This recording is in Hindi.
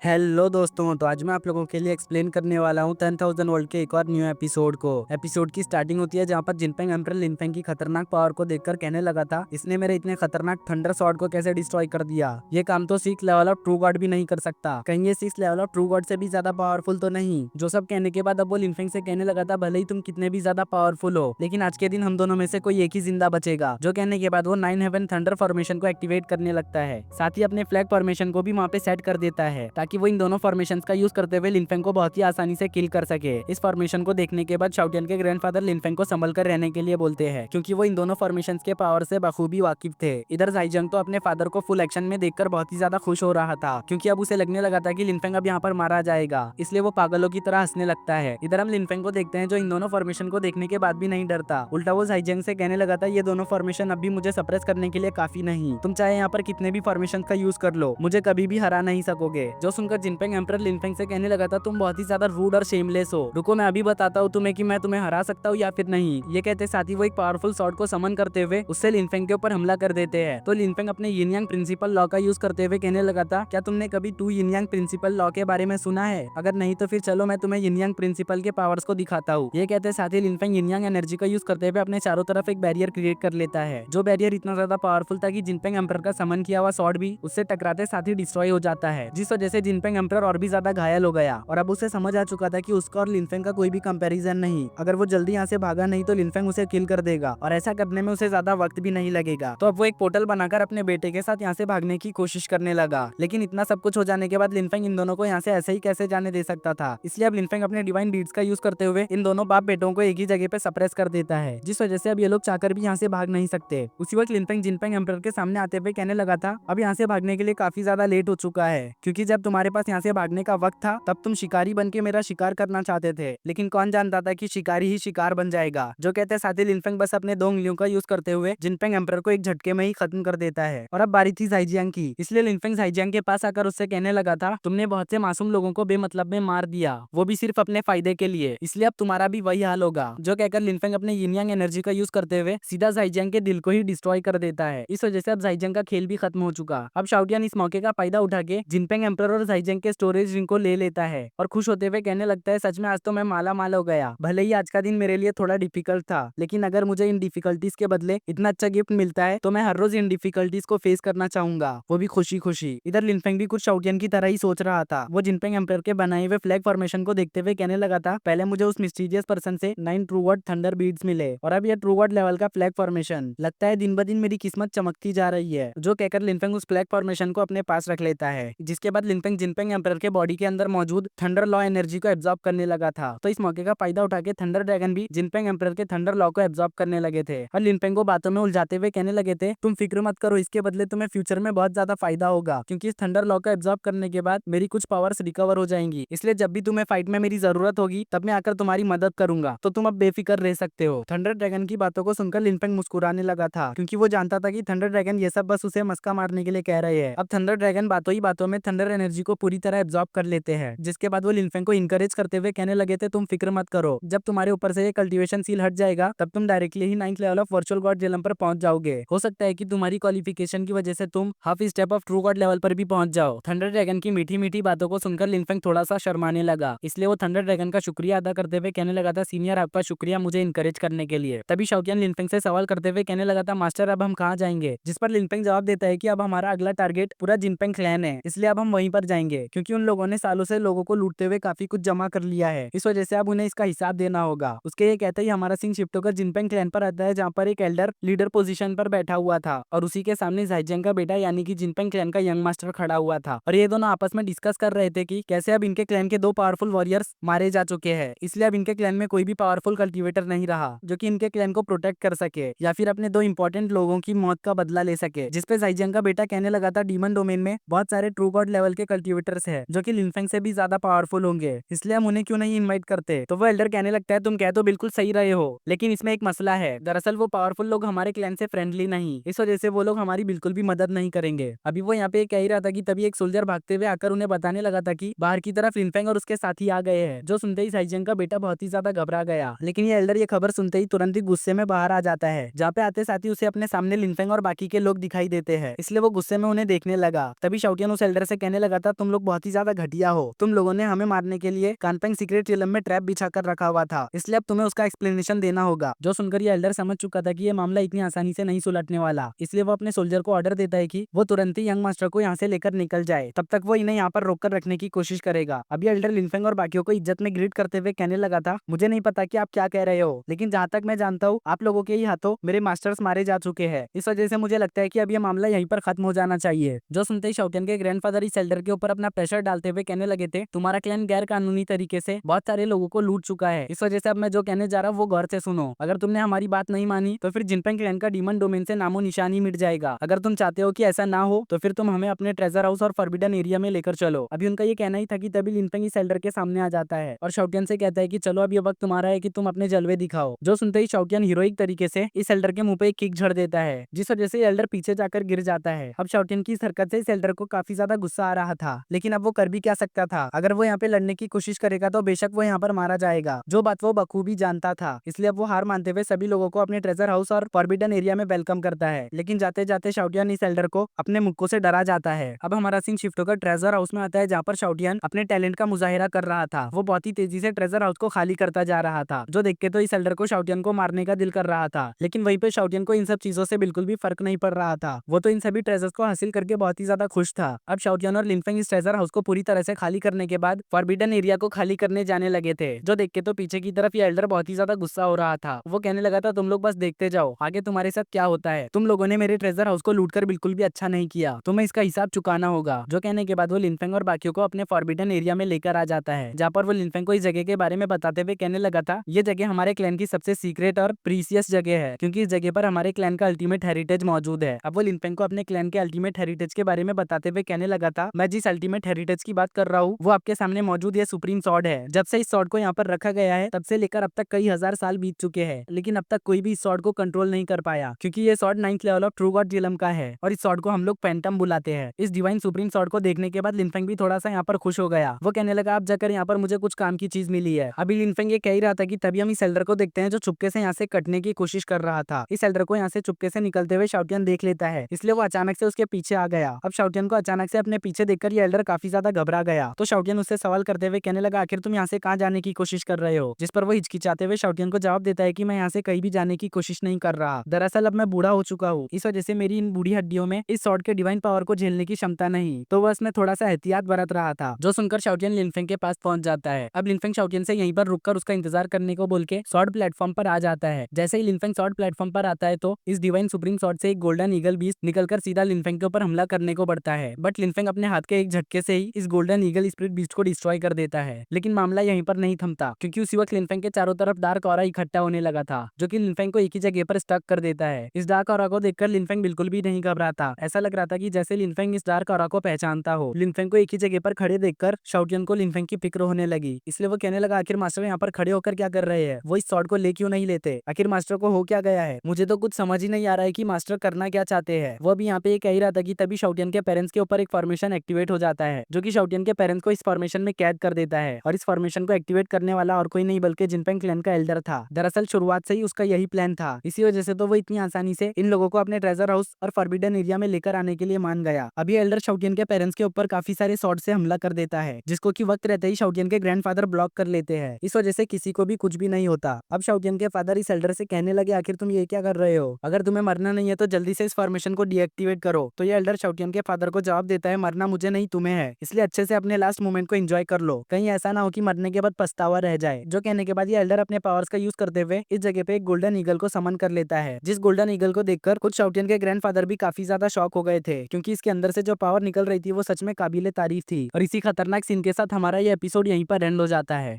हेलो दोस्तों, तो आज मैं आप लोगों के लिए एक्सप्लेन करने वाला हूँ 10,000 वर्ल्ड के एक और न्यू एपिसोड को। एपिसोड की स्टार्टिंग होती है जहाँ पर जिनपेंग एम्परर लिनफेंग की खतरनाक पावर को देखकर कहने लगा था, इसने मेरे इतने खतरनाक थंडर सॉर्ड को कैसे डिस्ट्रॉय कर दिया। ये काम तो 6 लेवल ऑफ ट्रू गॉड भी नहीं कर सकता। कहीं ये 6 लेवल ऑफ ट्रू गॉड से भी ज्यादा पावरफुल तो नहीं। जो सब कहने के बाद अब वो लिनफेंग से कहने लगा था, भले ही तुम कितने भी ज्यादा पावरफुल हो, लेकिन आज के दिन हम दोनों में से कोई एक ही जिंदा बचेगा। जो कहने के बाद वो 9 हेवन थंडर फॉर्मेशन को एक्टिवेट करने लगता है। साथ ही अपने फ्लैग फॉर्मेशन को भी वहाँ पे सेट कर देता है ताकि वो इन दोनों फॉर्मेशन का यूज करते हुए लिनफेंग को बहुत ही आसानी से किल कर सके। इस फॉर्मेशन को देखने के बाद शाओटियन के ग्रैंडफादर लिनफेंग को संभल कर रहने के लिए बोलते हैं, क्योंकि वो इन दोनों फॉर्मेशंस के पावर से बखूबी वाकिफ थे। इधर जाइजंग तो अपने फादर को फुल एक्शन में देखकर बहुत ही ज्यादा खुश हो रहा था, क्योंकि अब उसे लगने लगा था कि लिनफेंग अब यहाँ पर मारा जाएगा, इसलिए वो पागलों की तरह हंसने लगता है। इधर हम लिनफेंग को देखते हैं जो इन दोनों फॉर्मेशन को देखने के बाद भी नहीं डरता। उल्टा वो जाइजंग से कहने लगा था, ये दोनों फॉर्मेशन अब भी मुझे सप्रेस करने के लिए काफी नहीं। तुम चाहे यहाँ पर कितने भी फॉर्मेशन का यूज कर लो, मुझे कभी भी हरा नहीं सकोगे। जो सुनकर जिनपेंग एम्परर लिनफेंग से कहने लगा था, तुम बहुत ही ज्यादा रूड और शेमलेस हो। रुको, मैं अभी बताता हूँ तुम्हें कि मैं तुम्हें हरा सकता हूँ या फिर नहीं। ये कहते साथ ही वो एक पावरफुल शॉट को समन करते हुए उससे लिनफेंग के ऊपर हमला कर देते हैं। तो लिनफेंग अपने यिन यांग प्रिंसिपल लॉ का यूज करते हुए कहने लगा था, क्या तुमने कभी 2 यिन यांग प्रिंसिपल लॉ के बारे में सुना है? अगर नहीं तो फिर चलो मैं तुम्हें यिन यांग प्रिंसिपल के पावर्स को दिखाता हूँ। ये कहते साथ ही लिनफेंग यिन यांग एनर्जी का यूज करते हुए अपने चारों तरफ एक बैरियर क्रिएट कर लेता है। जो बैरियर इतना ज्यादा पावरफुल था कि जिनपेंग एम्परर का समन किया हुआ शॉट भी उससे टकराते साथ ही डिस्ट्रॉय हो जाता है, जिस वजह से जिनपेंग एम्परर और भी ज्यादा घायल हो गया। और अब उसे समझ आ चुका था कि उसका और लिनफेंग का कोई भी कंपैरिजन नहीं। अगर वो जल्दी यहाँ से भागा नहीं तो लिनफेंग उसे किल कर देगा, और ऐसा करने में उसे ज्यादा वक्त भी नहीं लगेगा। तो अब वो एक पोर्टल बनाकर अपने बेटे के साथ यहाँ से भागने की कोशिश करने लगा। लेकिन इतना सब कुछ हो जाने के बाद लिनफेंग इन दोनों को यहाँ से ऐसे ही कैसे जाने दे सकता था, इसलिए अब लिनफेंग अपने डिवाइन बीड्स का यूज करते हुए इन दोनों बाप बेटों को एक ही जगह पे सप्रेस कर देता है, जिस वजह से अब ये लोग चाहकर भी यहाँ से भाग नहीं सकते। उसी वक्त लिनफेंग जिनपेंग एम्परर के सामने आते हुए कहने लगा था, अब यहाँ से भागने के लिए काफी ज्यादा लेट हो चुका है, क्योंकि जब तुम्हारे पास यहाँ से भागने का वक्त था तब तुम शिकारी बन के मेरा शिकार करना चाहते थे, लेकिन कौन जानता था कि शिकारी ही शिकार बन जाएगा। जो कहते हैं साथ ही लिनफेंग बस अपने 2 उंगलियों का यूज करते हुए जिनपेंग एम्परर को एक झटके में ही खत्म कर देता है। और अब बारी थी जाइजियांग की, इसलिए लिनफेंग जाइजियांग के पास आकर उससे कहने लगा था, तुमने बहुत से मासूम लोगों को बेमतलब में मार दिया, वो भी सिर्फ अपने फायदे के लिए, इसलिए अब तुम्हारा भी वही हाल होगा। जो कहकर लिनफेंग अपने यिन यांग एनर्जी का यूज करते हुए सीधा जाइजियांग के दिल को ही डिस्ट्रॉय कर देता है। इस वजह से अब जाइजियांग का खेल भी खत्म हो चुका। अब शाओटियन इस मौके का फायदा उठा के जिनपेंग एम्परर और जाइजियांग के स्टोरेज रिंग को ले लेता है और खुश होते हुए कहने लगता है, सच में आज तो मैं माला माल हो गया। भले ही आज का दिन मेरे लिए थोड़ा डिफिकल्ट था, लेकिन अगर मुझे इन डिफिकल्टीज के बदले इतना अच्छा गिफ्ट मिलता है तो मैं हर रोज इन डिफिकल्टीज को फेस करना चाहूंगा, वो भी खुशी खुशी। इधर लिनफेंग भी कुछ शाओटियन की तरह ही सोच रहा था। वो जिनपेंग एम्परर के बनाए हुए फ्लैग फॉर्मेशन को देखते हुए कहने लगा था, पहले मुझे उस मिस्टीरियस पर्सन से 9 ट्रू वर्ड थंडर बीड्स मिले, और अब ये ट्रू वर्ड लेवल का फ्लैग फॉर्मेशन। लगता है दिन ब दिन मेरी किस्मत चमकती जा रही है। जो कहकर लिनफेंग उस फ्लैग फॉर्मेशन को अपने पास रख लेता है, जिसके बाद लिनफेंग जिनपेंग एम्परर के बॉडी के अंदर मौजूद थंडर लॉ एनर्जी को एब्जॉर्ब करने लगा था। तो इस मौके का फायदा उठा के थंडर ड्रैगन भी जिनपेंग एम्परर के थंडर लॉ को एब्जॉर्ब करने लगे थे, और लिनफेंग को बातों में उलझाते हुए कहने लगे थे, तुम फिक्र मत करो, इसके बदले तुम्हें फ्यूचर में बहुत ज्यादा फायदा होगा, क्योंकि इस थंडर लॉ को एब्जॉर्ब करने के बाद मेरी कुछ पावर्स रिकवर हो जाएंगी, इसलिए जब भी तुम्हें फाइट में मेरी जरूरत होगी तब मैं आकर तुम्हारी मदद करूंगा, तो तुम अब बेफिक्र रह सकते हो। थंडर ड्रैगन की बातों को सुनकर लिनफेंग मुस्कुराने लगा था, क्योंकि वो जानता था कि थंडर ड्रैगन ये सब बस उसे मस्का मारने के लिए कह रहे हैं। अब थंडर ड्रैगन बातों ही बातों में थंडर एनर्जी को पूरी तरह एब्जॉर्ब कर लेते हैं, जिसके बाद वो लिनफेंग को इनकरेज करते हुए कहने लगे थे, तुम फिक्र मत करो, जब तुम्हारे ऊपर से ये कल्टीवेशन सील हट जाएगा तब तुम directly he 9th level of virtual God Jhelum पर पहुंच जाओगे। हो सकता है कि तुम्हारी क्वालिफिकेशन की वजह से तुम half step of true God level पर भी पहुंच जाओ। थंडर ड्रैगन की मीठी मीठी बातों को सुनकर लिनफेंग थोड़ा सा शर्माने लगा, इसलिए वो थंडर ड्रैगन का शुक्रिया अदा करते हुए कहने लगा था, सीनियर आपका शुक्रिया मुझे इनकरेज करने के लिए। तभी शाओटियन लिनफेंग से सवाल करते हुए कहने लगा था, मास्टर अब हम कहाँ जाएंगे? जिस पर लिनफेंग जवाब देता है कि अब हमारा अगला टारगेट पूरा जिनपेंग क्लैन है, इसलिए अब हम वहीं पर जाएंगे, क्योंकि उन लोगों ने सालों से लोगों को लूटते हुए काफी कुछ जमा कर लिया है, इस वजह से अब उन्हें इसका हिसाब देना होगा। उसके ये कहते ही हमारा सीन शिफ्ट होकर जिनपेंग क्लैन पर आता है, जहाँ पर एक एल्डर लीडर पोजीशन पर बैठा हुआ था, और उसी के सामने जाइजियांग का बेटा यानी कि जिनपेंग क्लैन का यंग मास्टर खड़ा हुआ था, और ये दोनों आपस में डिस्कस कर रहे थे कि कैसे अब इनके क्लैन के 2 पावरफुल वॉरियर्स मारे जा चुके हैं, इसलिए अब इनके क्लैन में कोई भी पावरफुल कल्टीवेटर नहीं रहा जो कि इनके क्लैन को प्रोटेक्ट कर सके या फिर अपने 2 इंपॉर्टेंट लोगों की मौत का बदला ले सके। जिसपे जाइजियांग का बेटा कहने लगा था, डीमन डोमेन में बहुत सारे ट्रू गॉड लेवल के कल्टीवेटर्स है जो कि लिनफेंग से भी ज्यादा पावरफुल होंगे, इसलिए हम उन्हें क्यों नहीं इनवाइट करते। तो वो एल्डर कहने लगता है, तुम कह तो बिल्कुल सही रहे हो, लेकिन इसमें एक मसला है। दरअसल वो पावरफुल लोग हमारे क्लैन से फ्रेंडली नहीं, इस वजह से वो लोग हमारी बिल्कुल भी मदद नहीं करेंगे। अभी वो यहाँ पे कह ही रहा था कि तभी एक सोल्जर भागते हुए आकर उन्हें बताने लगा था कि बाहर की तरफ लिनफेंग और उसके साथी आ गए हैं। जो सुनते ही जाइजियांग का बेटा बहुत ही ज्यादा घबरा गया, लेकिन ये एल्डर ये खबर सुनते ही तुरंत ही गुस्से में बाहर आ जाता है। जहाँ पे आते साथ ही उसे अपने सामने लिनफेंग और बाकी के लोग दिखाई देते हैं, इसलिए वो गुस्से में उन्हें देखने लगा। तभी शाओटियन उस एल्डर से कहने लगा था तुम लोग बहुत ही ज्यादा घटिया हो, तुम लोगों ने हमें मारने के लिए कानपेंग सीक्रेट रियलम में ट्रैप बिछा कर रखा हुआ था, इसलिए अब तुम्हें उसका एक्सप्लेनेशन देना होगा। जो सुनकर ये एल्डर समझ चुका था कि ये मामला इतनी आसानी से नहीं सुलटने वाला, इसलिए वो अपने सोल्जर को ऑर्डर देता है कि वो तुरंत ही यंग मास्टर को यहाँ से लेकर निकल जाए, तब तक वो इन्हें यहाँ पर रोक कर रखने की कोशिश करेगा। अभी एल्डर लिनफेंग और बाकियों को इज्जत में ग्रीट करते हुए कहने लगा था, मुझे नहीं पता कि आप क्या कह रहे हो, लेकिन जहाँ तक मैं जानता हूँ आप लोगों के ही हाथों मेरे मास्टर्स मारे जा चुके हैं, इस वजह से मुझे लगता है कि अब ये मामला यहीं पर खत्म हो जाना चाहिए। जो सुनते ही शाओटियन के ग्रैंडफादर इस एल्डर के ऊपर अपना प्रेशर डालते हुए कहने लगे थे, तुम्हारा क्लैन गैर कानूनी तरीके से बहुत सारे लोगों को लूट चुका है, इस वजह से अब मैं जो कहने जा रहा हूँ वो गौर से सुनो। अगर तुमने हमारी बात नहीं मानी तो फिर जिनपेंग क्लैन का डीमन डोमेन से नामो निशान ही मिट जाएगा। अगर तुम चाहते हो कि ऐसा ना हो तो फिर तुम हमें अपने ट्रेजर हाउस और फॉरबिडन एरिया में लेकर चलो। अभी उनका ये कहना ही था कि तभी लिनफेंग इस एल्डर के सामने आ जाता है और शाओटियन से कहता है कि चलो अब ये वक्त तुम्हारा है कि तुम अपने जलवे दिखाओ। जो सुनते ही शाओटियन हीरोइक तरीके से इस एल्डर के मुंह पे एक किक झड़ देता है, जिस वजह से एल्डर पीछे जाकर गिर जाता है। अब शाओटियन की इस हरकत से इस एल्डर को काफी ज्यादा गुस्सा आ रहा था, लेकिन अब वो कर भी क्या सकता था। अगर वो यहाँ पे लड़ने की कोशिश करेगा तो बेशक वो यहाँ पर मारा जाएगा, जो बात वो बखूबी जानता था। इसलिए अब वो हार मानते हुए सभी लोगों को अपने ट्रेजर हाउस और फॉरबिडन एरिया में वेलकम करता है, लेकिन जाते जाते शाओटियन इस एल्डर को अपने मुक्कों से डरा जाता है। अब हमारा सीन शिफ्ट होकर ट्रेजर हाउस में आता है, जहाँ पर शाओटियन अपने टैलेंट का मुजाहिरा कर रहा था। वो बहुत ही तेजी से ट्रेजर हाउस को खाली करता जा रहा था, जो देख के तो इस एल्डर को शाओटियन को मारने का दिल कर रहा था, लेकिन वहीं पे शाओटियन को इन सब चीजों से बिल्कुल भी फर्क नहीं पड़ रहा था। वो तो इन सभी ट्रेजर्स को हासिल करके बहुत ही ज्यादा खुश था। अब शाओटियन और लिनफेंग इस ट्रेजर हाउस को पूरी तरह से खाली करने के बाद फॉरबिडन एरिया को खाली करने जाने लगे थे, जो देख के तो पीछे की तरफ ये एल्डर बहुत ही ज्यादा गुस्सा हो रहा था। वो कहने लगा था, तुम लोग बस देखते जाओ आगे तुम्हारे साथ क्या होता है, तुम लोगों ने मेरे ट्रेजर हाउस को लूट कर बिल्कुल भी अच्छा नहीं किया, तुम्हें इसका हिसाब चुकाना होगा। जो कहने के बाद वो लिनफेंग और बाकियों को अपने फॉरबिडन एरिया में लेकर आ जाता है, जहाँ पर वो लिनफेंग को इस जगह के बारे में बताते हुए कहने लगा था, ये जगह हमारे क्लैन की सबसे सीक्रेट और प्रीसियस जगह है, क्योंकि इस जगह पर हमारे क्लैन का अल्टीमेट हेरिटेज मौजूद है। अब वो लिनफेंग को अपने क्लैन के अल्टीमेट हेरिटेज के बारे में बताते हुए कहने लगा था, मैं जिस अल्टीमेट हेरिटेज की बात कर रहा हूँ वो आपके सामने मौजूद ये सुप्रीम सॉर्ड है। जब से इस सॉर्ड को यहाँ पर रखा गया है तब से लेकर अब तक कई हजार साल बीत चुके हैं, लेकिन अब तक कोई भी इस सॉर्ड को कंट्रोल नहीं कर पाया, क्योंकि ये सॉर्ड 9th level of true God जिलम का है और इस सॉर्ड को हम लोग पेंटम बुलाते हैं। इस डिवाइन सुप्रीम सॉर्ड को देखने के बाद लिनफेंग भी थोड़ा सा यहाँ पर खुश हो गया। वो कहने लगा, आप जाकर यहाँ पर मुझे कुछ काम की चीज मिली है। अभी लिनफेंग ये कह ही रहा था कि तभी हम इस एल्डर को देखते हैं जो चुपके से यहाँ से कटने की कोशिश कर रहा था। इस एल्डर को यहाँ से चुपके से निकलते हुए शाओटियन देख लेता है, इसलिए वो अचानक से उसके पीछे आ गया। अब शाओटियन को अचानक से अपने पीछे देखकर ये एल्डर काफी ज्यादा घबरा गया, तो शाओटियन उससे सवाल करते हुए कहने लगा, आखिर तुम यहाँ से कहाँ जाने की कोशिश कर रहे हो। जिस पर वो हिचकिचाते हुए शाओटियन को जवाब देता है कि मैं यहाँ से कहीं भी जाने की कोशिश नहीं कर रहा, दरअसल अब मैं बूढ़ा हो चुका हूँ, इस वजह से मेरी इन बूढ़ी हड्डियों में इस सॉर्ड के डिवाइन पावर को झेलने की क्षमता नहीं, तो वह इसमें थोड़ा सा एहतियात बरत रहा था। जो सुनकर शाओटियन लिनफेंग के पास पहुंच जाता है। अब लिनफेंग शाओटियन से यहीं पर रुककर उसका इंतजार करने को बोल के सॉर्ड प्लेटफॉर्म पर आ जाता है। जैसे ही लिनफेंग सॉर्ड प्लेटफॉर्म पर आता है तो इस डिवाइन सुप्रीम सॉर्ड से एक गोल्डन ईगल बीस्ट निकलकर सीधा लिनफेंग के ऊपर हमला करने को बढ़ता है, बट लिनफेंग अपने हाथ के एक झटके से ही इस गोल्डन ईगल स्पिरिट बीस्ट को डिस्ट्रॉय कर देता है। लेकिन मामला यहीं पर नहीं थमता, क्योंकि उसी वक्त लिनफेंग के चारों तरफ डार्क ऑरा इकट्ठा होने लगा था, जो कि लिनफेंग को एक ही जगह पर स्टक कर देता है। इस डार्क ऑरा को देखकर लिनफेंग बिल्कुल भी नहीं घबराता, ऐसा लग रहा था कि जैसे लिनफेंग इस डार्क ऑरा को पहचानता हो। लिनफेंग को एक ही जगह पर खड़े देखकर शाओटियन को लिनफेंग की फिक्र होने लगी, इसलिए वो कहने लगा, आखिर मास्टर यहाँ पर खड़े होकर क्या कर रहे हैं, वो इस सॉर्ड को ले क्यों नहीं लेते, आखिर मास्टर को हो क्या गया है, मुझे तो कुछ समझ ही नहीं आ रहा है कि मास्टर करना क्या चाहते हैं। वो भी यहाँ पे ये कह ही रहा था कि तभी शाओटियन के पेरेंट्स के ऊपर एक फॉर्मेशन एक्टिवेट हो जाता है, जो कि शाओटियन के पेरेंट्स को इस फॉर्मेशन में कैद कर देता है, और इस फॉर्मेशन को एक्टिवेट करने वाला और कोई नहीं बल्कि जिनपेंग क्लैन का एल्डर था। दरअसल शुरुआत से ही उसका यही प्लान था, इसी वजह से तो वो इतनी आसानी से इन लोगों को अपने ट्रेजर हाउस और फॉरबिडन एरिया में लेकर आने के लिए मान गया। अभी एल्डर शाओटियन के पेरेंट्स के ऊपर काफी सारे सॉर्ड से हमला कर देता है, जिसको कि वक्त रहते ही शाओटियन के ग्रैंडफादर ब्लॉक कर लेते हैं। इस वजह से किसी को भी कुछ भी नहीं होता। अब शाओटियन के फादर इस एल्डर से कहने लगे, आखिर तुम ये क्या कर रहे हो, अगर तुम्हें मरना नहीं है तो जल्दी से इस फॉर्मेशन को डीएक्टिवेट करो। तो ये एल्डर शाओटियन के फादर को जवाब देता है, मरना मुझे नहीं तुम्हें है, इसलिए अच्छे से अपने लास्ट मोमेंट को एंजॉय कर लो, कहीं ऐसा ना हो कि मरने के बाद पछतावा रह जाए। जो कहने के बाद ये एल्डर अपने पावर्स का यूज करते हुए इस जगह पे एक गोल्डन ईगल को समन कर लेता है, जिस गोल्डन ईगल को देखकर खुद शाओटियन के ग्रैंडफादर भी काफी ज्यादा शॉक हो गए थे, क्योंकि इसके अंदर से जो पावर निकल रही थी वो सच में काबिले तारीफ थी। और इसी खतरनाक सीन के साथ हमारा ये एपिसोड यहीं पर एंड हो जाता है।